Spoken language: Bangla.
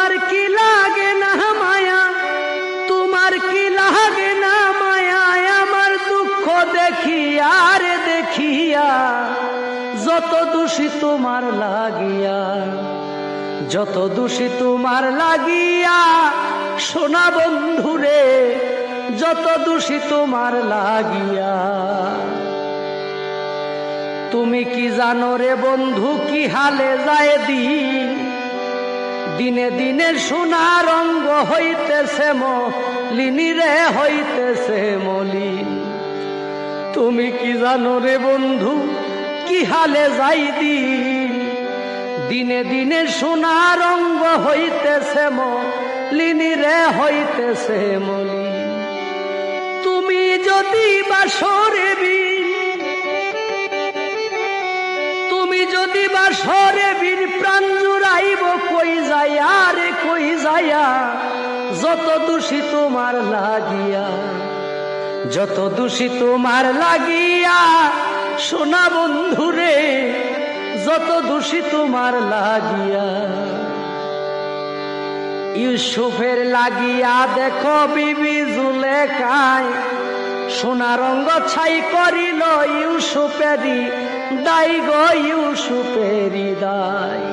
তোমার কি লাগে না মায়া, তোমার কি লাগে না মায়া, আমার দুঃখ দেখিয়া রে দেখিয়া, যত দোষী তোমার লাগিয়া, যত দোষী তোমার লাগিয়া, সোনা বন্ধুরে যত দোষী তোমার লাগিয়া। তুমি কি জানো রে বন্ধু কি হালে যায় দিন, দিনে দিনে সোনা রঙ্গ হইতেছে মলিনী রে, হইতেছে মলিন। তুমি কি জানো রে বন্ধু কি হালে যাই দিন, দিনে দিনে সোনা রঙ্গ হইতেছে মলিনী রে, হইতেছে মলিন। তুমি যদি বাসরে বিন, তুমি যদি বাসরে বিন, প্রাণ জুড়াইব কই যাইয়া রে কই যাইয়া, যত দোষী তোমার লাগিয়া, যত দোষী তোমার লাগিয়া, সোনা বন্ধুরে যত দোষী তোমার লাগিয়া। ইউসুফের লাগিয়া দেখো বিবি জুলেখায়, সোনা রঙ্গ ছাই করিল ইউসুফেরি দায় গো, ইউসুফেরি দায়।